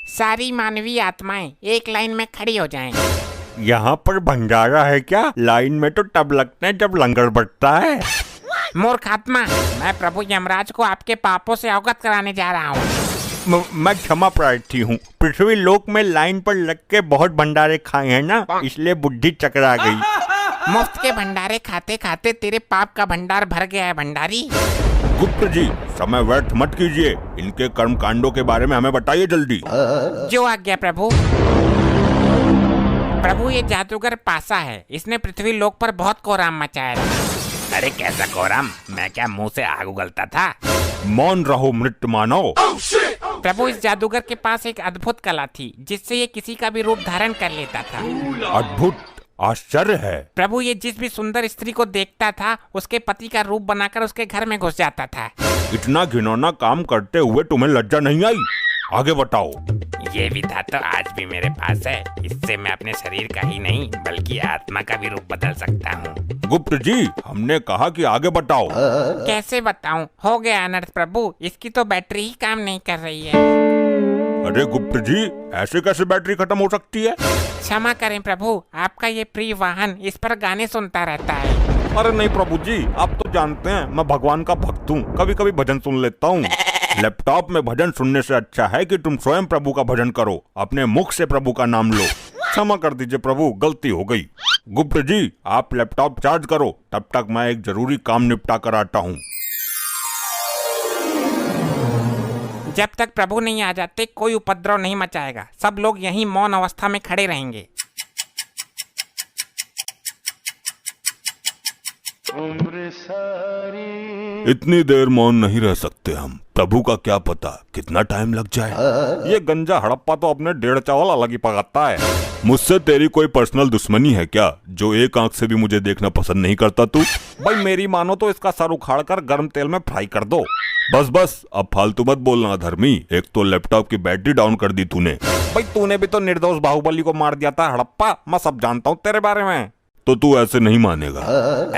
सारी मानवीय आत्माएं एक लाइन में खड़ी हो जाएं। यहाँ पर भंडारा है क्या? लाइन में तो तब लगते हैं जब लंगर बटता है। मूर्ख आत्मा, मैं प्रभु यमराज को आपके पापों से अवगत कराने जा रहा हूँ। मैं क्षमा प्रार्थी हूँ। पृथ्वी लोक में लाइन पर लग के बहुत भंडारे खाए हैं ना, इसलिए बुद्धि चकरा गई। मुफ्त के भंडारे खाते खाते तेरे पाप का भंडार भर गया है भंडारी। गुप्त जी, समय व्यर्थ मत कीजिए। इनके कर्म कांडों के बारे में हमें बताइए जल्दी। जो आज्ञा प्रभु। प्रभु, ये जादूगर पासा है, इसने पृथ्वी लोक पर बहुत कोहराम मचाया था। अरे कैसा कोहराम? मैं क्या मुंह से आग उगलता था? मौन रहो मृत मानव। प्रभु, इस जादूगर के पास एक अद्भुत कला थी जिससे ये किसी का भी रूप धारण कर लेता था। अद्भुत? आश्चर्य है। प्रभु, ये जिस भी सुंदर स्त्री को देखता था उसके पति का रूप बनाकर उसके घर में घुस जाता था। इतना घिनौना काम करते हुए तुम्हें लज्जा नहीं आई? आगे बताओ। ये विधा तो आज भी मेरे पास है। इससे मैं अपने शरीर का ही नहीं बल्कि आत्मा का भी रूप बदल सकता हूँ। गुप्त जी, हमने कहा कि आगे बताओ। कैसे बताऊं? हो गया अनर्थ प्रभु, इसकी तो बैटरी ही काम नहीं कर रही है। अरे गुप्त जी, ऐसे कैसे बैटरी खत्म हो सकती है? क्षमा करें प्रभु, आपका ये प्रिय वाहन इस पर गाने सुनता रहता है। अरे नहीं प्रभु जी, आप तो जानते हैं मैं भगवान का भक्त हूँ, कभी कभी भजन सुन लेता हूँ। लैपटॉप में भजन सुनने से अच्छा है कि तुम स्वयं प्रभु का भजन करो, अपने मुख से प्रभु का नाम लो। क्षमा कर दीजिए प्रभु, गलती हो गई। गुप्त जी, आप लैपटॉप चार्ज करो, तब तक मैं एक जरूरी काम निपटा कर आता हूँ। जब तक प्रभु नहीं आ जाते कोई उपद्रव नहीं मचाएगा। सब लोग यहीं मौन अवस्था में खड़े रहेंगे। इतनी देर मौन नहीं रह सकते हम। प्रभु का क्या पता कितना टाइम लग जाए। ये गंजा हड़प्पा तो अपने 1.5 चावल अलग ही पकाता है। मुझसे तेरी कोई पर्सनल दुश्मनी है क्या, जो एक आंख से भी मुझे देखना पसंद नहीं करता तू? भाई मेरी मानो तो इसका सर उखाड़ कर गर्म तेल में फ्राई कर दो। बस बस, अब फालतू मत बोलना धर्मी। एक तो लैपटॉप की बैटरी डाउन कर दी तूने। भाई तूने भी तो निर्दोष बाहुबली को मार दिया था हड़प्पा, मैं सब जानता हूँ तेरे बारे में। तो तू ऐसे नहीं मानेगा।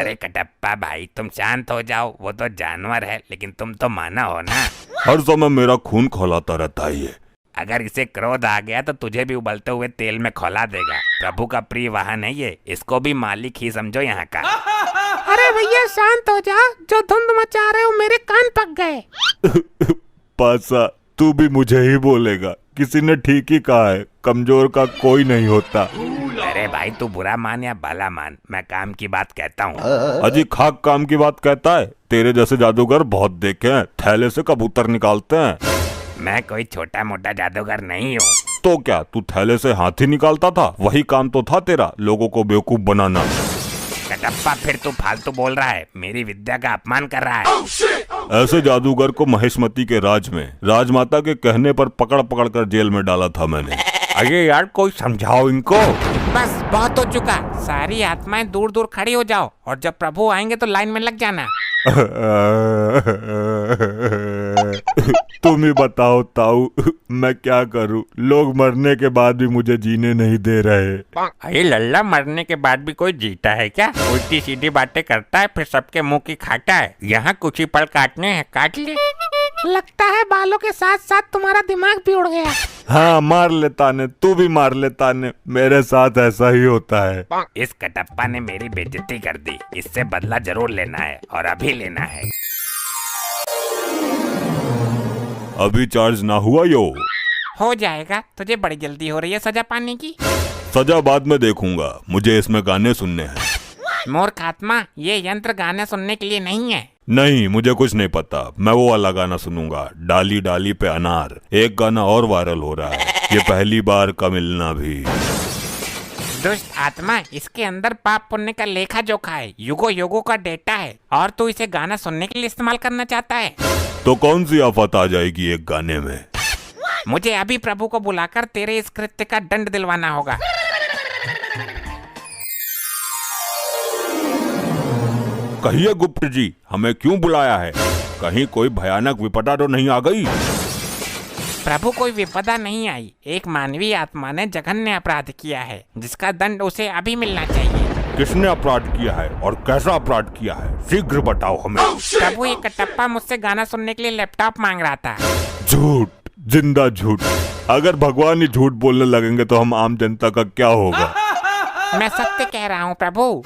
अरे कटप्पा भाई, तुम शांत हो जाओ। वो तो जानवर है लेकिन तुम तो माना हो ना। हर समय मेरा खून खौलाता रहता है ये। अगर इसे क्रोध आ गया तो तुझे भी उबलते हुए तेल में खौला देगा। प्रभु का प्रिय वाहन है ये, इसको भी मालिक ही समझो यहाँ का। अरे भैया शांत हो जा, जो धुंध मचा रहे हो मेरे कान पक गए। पासा, तू भी मुझे ही बोलेगा? किसी ने ठीक ही कहा है, कमजोर का कोई नहीं होता। अरे भाई, तू बुरा मान या भला मान, मैं काम की बात कहता हूँ। अजी खाक काम की बात कहता है? तेरे जैसे जादूगर बहुत देखे हैं, थैले से कबूतर निकालते हैं। मैं कोई छोटा मोटा जादूगर नहीं हूँ। तो क्या तू थैले से हाथी निकालता था? वही काम तो था तेरा, लोगों को बेवकूफ बनाना। कटप्पा, फिर तू फालतू बोल रहा है, मेरी विद्या का अपमान कर रहा है। ऐसे जादूगर को महेशमती के राज में राजमाता के कहने पर पकड़ पकड़ कर जेल में डाला था मैंने। अरे यार, कोई समझाओ इनको। बस बहुत हो चुका, सारी आत्माएं दूर दूर खड़ी हो जाओ और जब प्रभु आएंगे तो लाइन में लग जाना। तुम ही बताओ ताऊ, मैं क्या करूं? लोग मरने के बाद भी मुझे जीने नहीं दे रहे। अरे लल्ला, मरने के बाद भी कोई जीता है क्या? उल्टी सीधी बातें करता है फिर सबके मुंह की खाता है। यहाँ कुछ ही पल काटने हैं, काट ले। लगता है बालों के साथ साथ तुम्हारा दिमाग भी उड़ गया। हाँ, मार लेता ने, तू भी मार लेता ने, मेरे साथ ऐसा ही होता है। इस कटप्पा ने मेरी बेइज्जती कर दी, इससे बदला जरूर लेना है और अभी लेना है। अभी चार्ज ना हुआ यो? हो जाएगा, तुझे बड़ी जल्दी हो रही है सजा पाने की। सजा बाद में देखूंगा, मुझे इसमें गाने सुनने हैं। मूर्ख आत्मा, ये यंत्र गाने सुनने के लिए नहीं है। नहीं, मुझे कुछ नहीं पता। मैं वो वाला गाना सुनूंगा, डाली डाली पे अनार। एक गाना और वायरल हो रहा है, ये पहली बार का मिलना भी। दुष्ट आत्मा, इसके अंदर पाप पुण्य का लेखा जोखा है, युगो युगों का डेटा है और तू इसे गाना सुनने के लिए इस्तेमाल करना चाहता है। तो कौन सी आफत आ जाएगी एक गाने में? मुझे अभी प्रभु को बुलाकर तेरे इस कृत्य का दंड दिलवाना होगा। कहिए गुप्त जी, हमें क्यों बुलाया है? कहीं कोई भयानक विपदा तो नहीं आ गई? प्रभु, कोई विपदा नहीं आई। एक मानवीय आत्मा ने जघन्य अपराध किया है जिसका दंड उसे अभी मिलना चाहिए। किसने अपराध किया है और कैसा अपराध किया है? शीघ्र बताओ हमें। प्रभु, ये कटप्पा मुझसे गाना सुनने के लिए लैपटॉप मांग रहा था। झूठ, जिंदा झूठ। अगर भगवान ही झूठ बोलने लगेंगे तो हम आम जनता का क्या होगा? मैं सत्य कह रहा हूँ प्रभु।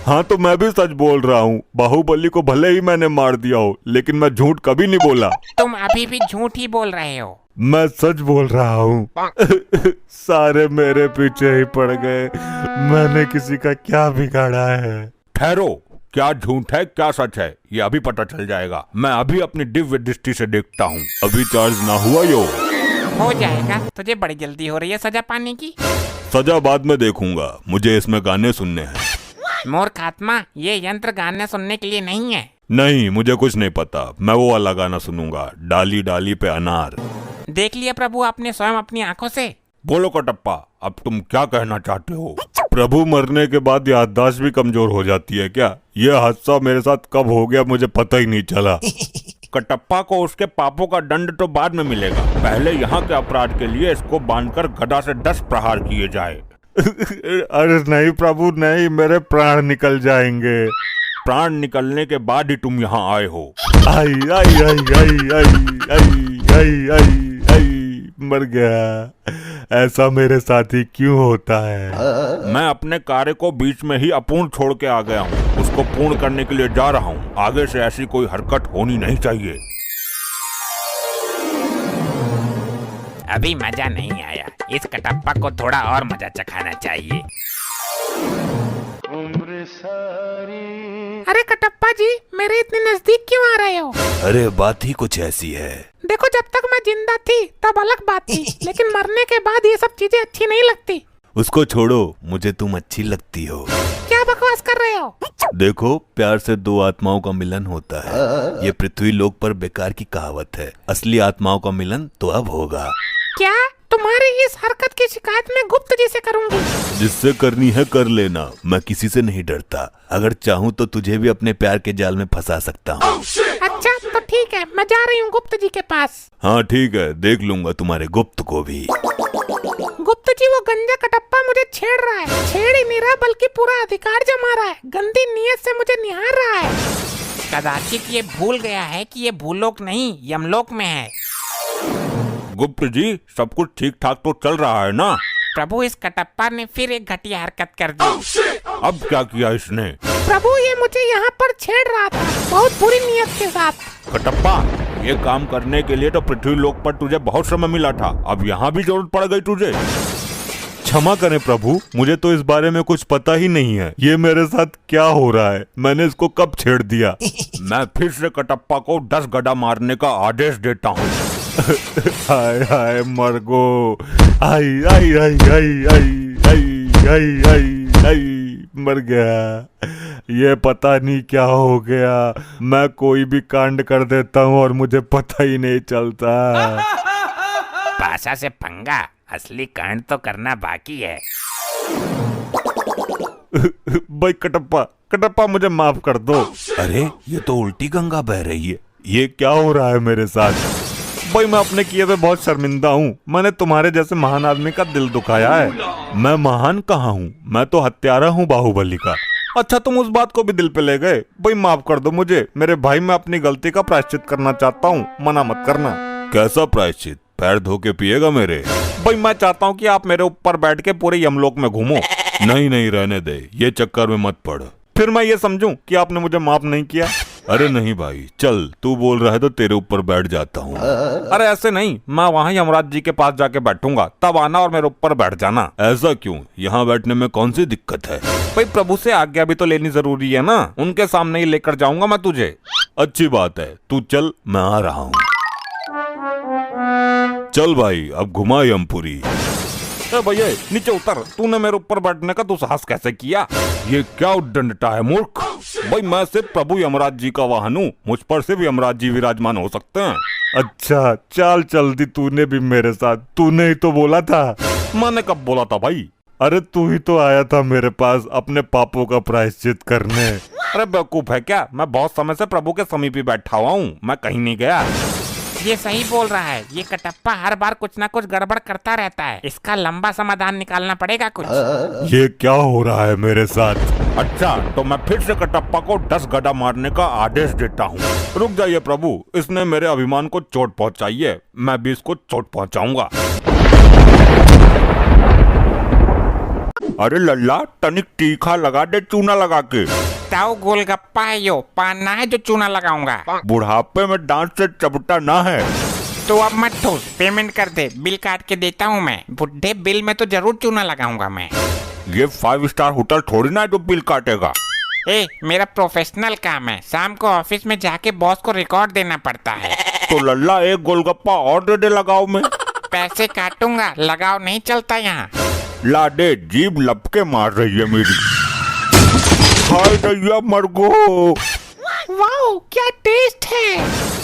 हाँ तो मैं भी सच बोल रहा हूँ। बाहुबली को भले ही मैंने मार दिया हो, लेकिन मैं झूठ कभी नहीं बोला। तुम अभी भी झूठ ही बोल रहे हो। मैं सच बोल रहा हूँ। सारे मेरे पीछे ही पड़ गए। मैंने किसी का क्या बिगाड़ा है? ठहरो, क्या झूठ है क्या सच है ये अभी पता चल जाएगा। मैं अभी अपनी दिव्य दृष्टि से देखता हूँ। अभी चार्ज ना हुआ यो? हो जाएगा, तुझे बड़ी जल्दी हो रही है सजा पाने की। सजा बाद में देखूंगा, मुझे इसमें गाने सुनने हैं। मूर्ख आत्मा, ये यंत्र गाने सुनने के लिए नहीं है। नहीं, मुझे कुछ नहीं पता। मैं वो वाला गाना सुनूंगा, डाली डाली पे अनार। देख लिया प्रभु आपने स्वयं अपनी आंखों से। बोलो कटप्पा, अब तुम क्या कहना चाहते हो? प्रभु मरने के बाद याददाश्त भी कमजोर हो जाती है क्या? ये हादसा मेरे साथ कब हो गया मुझे पता ही नहीं चला। कटप्पा को उसके पापों का दंड तो बाद में मिलेगा। पहले यहाँ के अपराध के लिए इसको बांधकर गदा से 10 प्रहार किए जाए। अरे नहीं प्रभु नहीं, मेरे प्राण निकल जाएंगे। प्राण निकलने के बाद ही तुम यहाँ आए हो। आई आई आई आई आई आई आई आई आई, मर गया। ऐसा मेरे साथ ही क्यों होता है? मैं अपने कार्य को बीच में ही अपूर्ण छोड़ के आ गया हूँ। उसको पूर्ण करने के लिए जा रहा हूँ। आगे से ऐसी कोई हरकत होनी नहीं चाहिए। अभी मजा नहीं आया, इस कटप्पा को थोड़ा और मजा चखाना चाहिए। अरे कटप्पा जी, मेरे इतने नजदीक क्यों आ रहे हो? अरे बात ही कुछ ऐसी है। देखो, जब तक मैं जिंदा थी तब अलग बात थी, लेकिन मरने के बाद ये सब चीजें अच्छी नहीं लगती। उसको छोड़ो, मुझे तुम अच्छी लगती हो। क्या बकवास कर रहे हो? देखो, प्यार से दो आत्माओं का मिलन होता है। ये पृथ्वी लोक पर बेकार की कहावत है। असली आत्माओं का मिलन तो अब होगा। क्या? तुम्हारी इस हरकत की शिकायत मैं गुप्त जी से करूंगी। जिससे करनी है कर लेना, मैं किसी से नहीं डरता। अगर चाहूँ तो तुझे भी अपने प्यार के जाल में फंसा सकता हूँ। अच्छा तो ठीक है, मैं जा रही हूँ गुप्त जी के पास। हाँ ठीक है, देख लूंगा तुम्हारे गुप्त को भी। गुप्त जी, वो गंजा कटप्पा मुझे छेड़ रहा है। छेड़ ही नहीं रहा बल्कि पूरा अधिकार जमा रहा है। गंदी नीयत से मुझे निहार रहा है। कदाचित ये भूल गया है कि ये भूलोक नहीं यमलोक में है। गुप्त जी, सब कुछ ठीक ठाक तो चल रहा है ना? प्रभु, इस कटप्पा ने फिर एक घटिया हरकत कर दी। अब क्या किया इसने? प्रभु, ये मुझे यहाँ पर छेड़ रहा था बहुत बुरी नीयत के साथ। कटप्पा, ये काम करने के लिए तो पृथ्वी लोक पर तुझे बहुत समय मिला था। अब यहाँ भी जरूरत पड़ गई तुझे। क्षमा करें प्रभु, मुझे तो इस बारे में कुछ पता ही नहीं है। ये मेरे साथ क्या हो रहा है? मैंने इसको कब छेड़ दिया? मैं फिर से कटप्पा को 10 गदा मारने का आदेश देता हूँ। हाय हाय मरगो, आई आई आई आई आई आई आई आई आई, मर गया। ये पता नहीं क्या हो गया। मैं कोई भी कांड कर देता हूँ और मुझे पता ही नहीं चलता। पासा से पंगा, असली कांड तो करना बाकी है। भाई कटप्पा, कटप्पा मुझे माफ कर दो। अरे ये तो उल्टी गंगा बह रही है। ये क्या हो रहा है मेरे साथ? भाई मैं अपने किए पे बहुत शर्मिंदा हूँ। मैंने तुम्हारे जैसे महान आदमी का दिल दुखाया है। मैं महान कहाँ हूँ? मैं तो हत्यारा हूँ बाहुबली का। अच्छा तुम उस बात को भी दिल पे ले गए। भाई माफ कर दो मुझे मेरे भाई। मैं अपनी गलती का प्रायश्चित करना चाहता हूँ, मना मत करना। कैसा प्रायश्चित? पैर धो के पिएगा मेरे? भाई मैं चाहता हूँ कि आप मेरे ऊपर बैठ के पूरे यमलोक में घूमो। नहीं नहीं, रहने दे, ये चक्कर में मत पड़। फिर मैं ये समझूं कि आपने मुझे माफ नहीं किया? अरे नहीं भाई, चल तू बोल रहा है तो तेरे ऊपर बैठ जाता हूँ। अरे ऐसे नहीं, मैं वहाँ यमराज जी के पास जाके बैठूंगा, तब आना और मेरे ऊपर बैठ जाना। ऐसा क्यों? यहाँ बैठने में कौन सी दिक्कत है? भाई प्रभु से आज्ञा भी तो लेनी जरूरी है ना। उनके सामने ही लेकर जाऊंगा मैं तुझे। अच्छी बात है, तू चल, मैं आ रहा हूँ। चल भाई, अब घुमा यमपुरी। भैया नीचे उतर। तूने मेरे ऊपर बैठने का दुस्साहस कैसे किया? ये क्या उद्दंडता है मूर्ख? भाई मैं सिर्फ प्रभु यमराज जी का वाहन हूँ, मुझ पर सिर्फ यमराज जी विराजमान हो सकते हैं। अच्छा चाल चल दी तूने भी मेरे साथ। तूने ही तो बोला था। मैंने कब बोला था भाई? अरे तू ही तो आया था मेरे पास अपने पापों का प्रायश्चित करने। अरे बेवकूफ है क्या? मैं बहुत समय से प्रभु के समीप ही बैठा हुआ हूँ, मैं कहीं नहीं गया। ये सही बोल रहा है। ये कटप्पा हर बार कुछ ना कुछ गड़बड़ करता रहता है। इसका लंबा समाधान निकालना पड़ेगा कुछ। ये क्या हो रहा है मेरे साथ? अच्छा तो मैं फिर से कटप्पा को 10 गदा मारने का आदेश देता हूँ। रुक जाइए प्रभु, इसने मेरे अभिमान को चोट पहुँचाई है, मैं भी इसको चोट पहुँचाऊंगा। अरे लल्ला, तनिक तीखा लगा दे चूना लगा के। ताऊ गोलगप्पा है यो, पाना है जो चूना लगाऊंगा। बुढ़ापे में दांत से चबटा ना है। तो अब मत ठोस, पेमेंट कर दे, बिल काट के देता हूँ मैं। बुढ़े बिल में तो जरूर चूना लगाऊंगा मैं। ये 5 स्टार होटल थोड़ी ना है जो बिल काटेगा। ए, मेरा प्रोफेशनल काम है, शाम को ऑफिस में जाके बॉस को रिकॉर्ड देना पड़ता है। तो लल्ला एक गोलगप्पा और दे दे लगाओ में। पैसे काटूंगा, लगाओ नहीं चलता यहाँ। ला दे, जीभ लपके मार रही है मेरी। हाय दैया मरगो। वाओ, क्या टेस्ट है।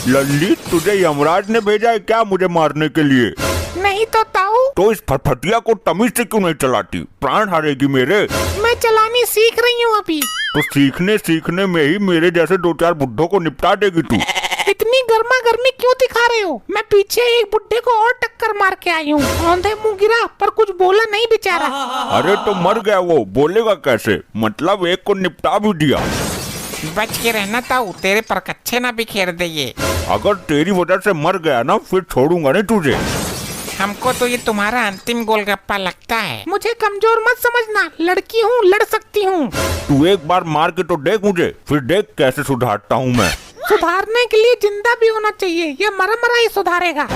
लल्ली, तुझे यमराज ने भेजा है क्या मुझे मारने के लिए? नहीं तो ताऊ। तो इस फटफटिया को तमीज से क्यों नहीं चलाती? प्राण हारेगी मेरे। मैं चलानी सीख रही हूँ अभी। तो सीखने में ही मेरे जैसे 2-4 बुड्ढों को निपटा देगी तू। इतनी गर्मा गर्मी क्यों दिखा रहे हो? मैं पीछे एक बुड्ढे को और टक्कर मार के आई हूँ। औंधे मुंह गिरा पर कुछ बोला नहीं बेचारा। अरे तो मर गया वो, बोलेगा कैसे? मतलब एक को निपटा भी दिया। बच के रहना ताऊ, तेरे पर कच्चे ना बिखेर दे ये। अगर तेरी वजह से मर गया ना, फिर छोड़ूंगा नहीं तुझे। हमको तो ये तुम्हारा अंतिम गोलगप्पा लगता है। मुझे कमजोर मत समझना, लड़की हूँ, लड़ सकती हूँ। तू एक बार मार के तो देख मुझे, फिर देख कैसे सुधारता हूँ मैं। सुधारने के लिए जिंदा भी होना चाहिए, ये मरा मरा ही सुधारेगा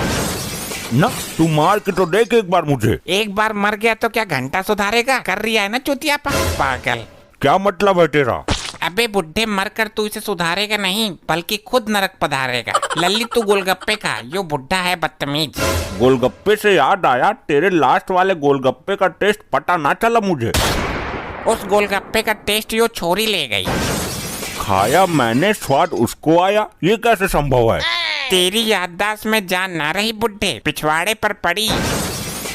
ना। तू मार के तो देख एक बार मुझे। एक बार मर गया तो क्या घंटा सुधारेगा? कर रिया है ना चुतिया पागल। क्या मतलब है तेरा? अबे बुड्ढे, मर कर तू इसे सुधारेगा नहीं, बल्कि खुद नरक पधारेगा। लल्ली तू गोलगप्पे खा, यो बुड्ढा है बदतमीज। गोलगप्पे से याद आया, तेरे लास्ट वाले गोलगप्पे का टेस्ट पता ना चला मुझे। उस गोलगप्पे का टेस्ट यो छोरी ले गई। खाया मैंने, स्वाद उसको आया, ये कैसे संभव है? तेरी याददाश्त में जान ना रही बुड्ढे, पिछवाड़े पर पड़ी।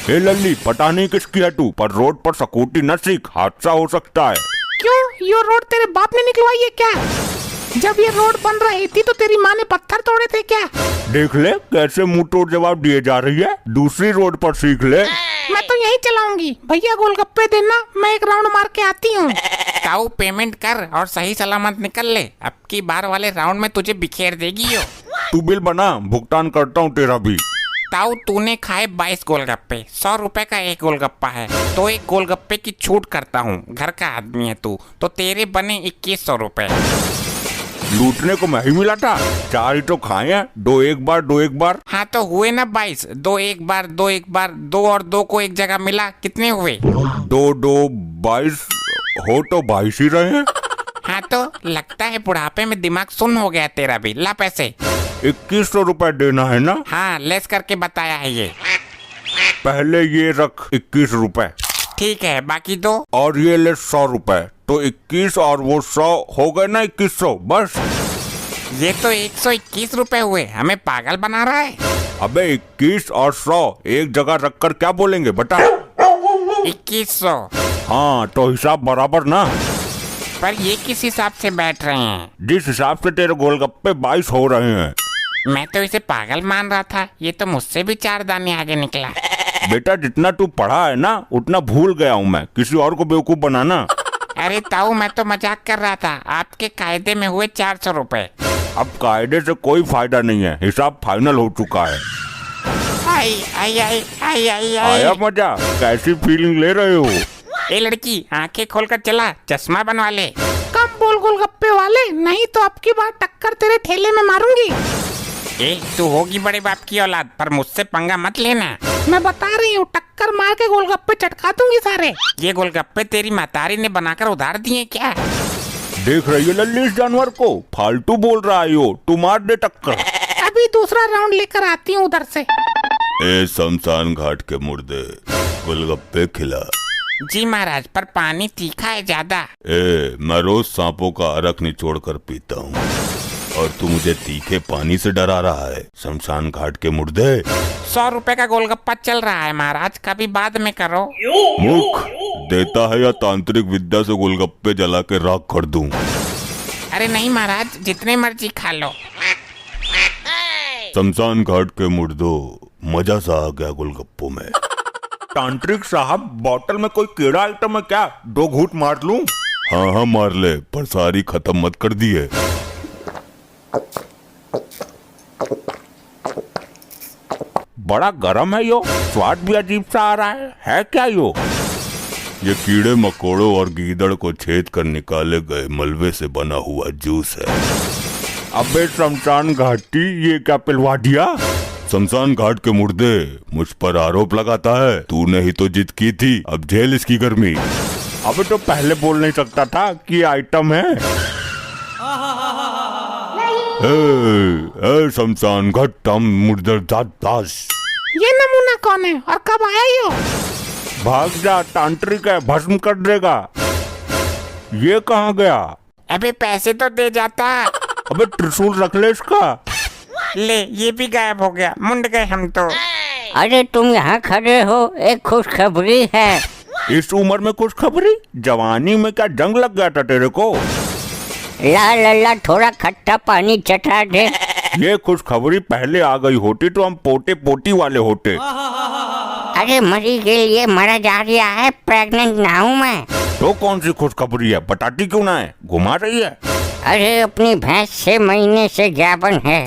हे लल्ली, पता नहीं किसकी है तू, पर रोड पर स्कूटी न सीख, हादसा हो सकता है। क्यों? यो रोड तेरे बाप ने निकलवाई है क्या? जब ये रोड बन रही थी तो तेरी माँ ने पत्थर तोड़े थे क्या? देख ले कैसे मुंह तोड़ जवाब दिए जा रही है। दूसरी रोड पर सीख ले। मैं तो यही चलाऊंगी। भैया गोलगप्पे देना, मैं एक राउंड मार के आती हूँ। ताऊ पेमेंट कर और सही सलामत निकल ले। अब की बार वाले राउंड में तुझे बिखेर देगी यो। तू बिल बना, भुगतान करता हूँ तेरा भी। ताऊ तूने खाए 22 गोलगप्पे, 100 रुपए का एक गोलगप्पा है, तो एक गोलगप्पे की छूट करता हूँ। घर का आदमी है तू, तो तेरे बने 2100 रुपए। लूटने को मैं ही मिला था, 4 ही तो खाए हैं, 2 एक बार। हाँ तो हुए ना 22, 2 एक बार, 2 और 2 को एक जगह मिला, कितने हुए? 2 22 हो तो 22 ही रहे हैं। हाँ तो लगता है बुढ़ापे में दिमाग सुन्न हो गया तेरा भी। ला पैसे। 2100 रुपए देना है ना? हाँ, लेस करके बताया है ये। पहले ये रख 21 रुपए। ठीक है, बाकी दो। और ये ले 100 रुपए। तो 21 और वो 100 हो गए ना 2100 बस। ये तो 121 रुपए हुए, हमें पागल बना रहा है। अबे 21 और 100 एक जगह रखकर क्या बोलेंगे बता? 2100। हाँ तो हिसाब बराबर ना। पर ये किस हिसाब से बैठ रहे हैं? जिस हिसाब से तेरे गोलगप्पे 22 हो रहे हैं। मैं तो इसे पागल मान रहा था, ये तो मुझसे भी 4 दाने आगे निकला। बेटा जितना तू पढ़ा है ना, उतना भूल गया हूँ मैं। किसी और को बेवकूफ बनाना। अरे ताऊ, मैं तो मजाक कर रहा था। आपके कायदे में हुए 400 रुपए। अब कायदे से कोई फायदा नहीं है, हिसाब फाइनल हो चुका है। आई आई आई आई आई आया आई। मजा? कैसी फीलिंग ले रहे हो? ए लड़की, आंखें खोलकर चला, चश्मा बनवा ले। कम बोल गोलगप्पे वाले, नहीं तो अब की बार टक्कर तेरे ठेले में मारूंगी। ए, तू होगी बड़े बाप की औलाद, पर मुझसे पंगा मत लेना। मैं बता रही हूँ, टक्कर मार के गोलगप्पे चटका दूंगी सारे। ये गोलगप्पे तेरी महतारी ने बनाकर उधार दिए क्या? देख रही है लल्ली इस जानवर को? फालतू बोल रहा है यो, तू मार दे टक्कर। अभी दूसरा राउंड लेकर आती हूँ उधर से। ए शमशान घाट के मुर्दे, गोलगप्पे खिला। जी महाराज, पर पानी तीखा है ज्यादा। मैं रोज सांपों का अरक निचोड़ कर पीता हूँ, और तू मुझे तीखे पानी से डरा रहा है, शमशान घाट के मुर्दे। 100 रुपए का गोलगप्पा चल रहा है महाराज, कभी बाद में करो। मुख देता है या तांत्रिक विद्या से गोलगप्पे जला के राख कर दूं? अरे नहीं महाराज, जितने मर्जी खा लो। शमशान घाट के मुर्दों, मजा सा आ गया गोलगप्पों में। तांत्रिक साहब, बोतल में कोई कीड़ा आइटम है क्या? 2 घूंट मार लूं? हाँ हाँ मार ले, पर सारी खत्म मत कर दिए। बड़ा गरम है यो, स्वाद भी अजीब सा आ रहा है क्या यो? ये कीड़े मकोड़ों और गीदड़ को छेद कर निकाले गए मलबे से बना हुआ जूस है। अबे शमशान घाटी, ये क्या पिलवा दिया? शमशान घाट के मुर्दे मुझ पर आरोप लगाता है। तूने ही तो जिद की थी, अब झेल इसकी गर्मी। अबे तो पहले बोल नहीं सकता था कि ये आइटम है। शमशान घाट मुर्दर दास। ये नमूना कौन है और कब आया यो? भाग जा, तांत्रिक है, भस्म कर देगा। ये कहाँ गया? अबे पैसे तो दे जाता। अबे त्रिशूल रख ले इसका। ले, ये भी गायब हो गया। मुंड गए हम तो। अरे तुम यहाँ खड़े हो, एक खुशखबरी है। इस उम्र में खुशखबरी? जवानी में क्या जंग लग गया था तेरे को? ला ला ला, थोड़ा खट्टा पानी चटा दे। ये खुशखबरी पहले आ गई होती तो हम पोते पोती वाले होते। अरे मरी के लिए मरा जा रहा है, प्रेग्नेंट ना हूँ मैं। तो कौन सी खुशखबरी है? बताती क्यों ना है? घुमा रही है। अरे अपनी भैंस 6 महीने से ज्ञापन है।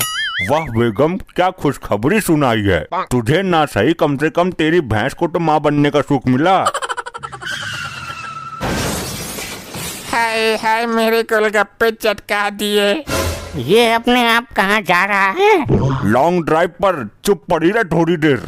वाह बेगम, क्या खुशखबरी सुनाई है। तुझे ना सही, कम से कम तेरी भैंस को तो माँ बनने का सुख मिला। हाय हाय, मेरे गोलगप्पे चटका दिए। ये अपने आप कहाँ जा रहा है? लॉन्ग ड्राइव पर। चुप पड़ी रहे थोड़ी देर।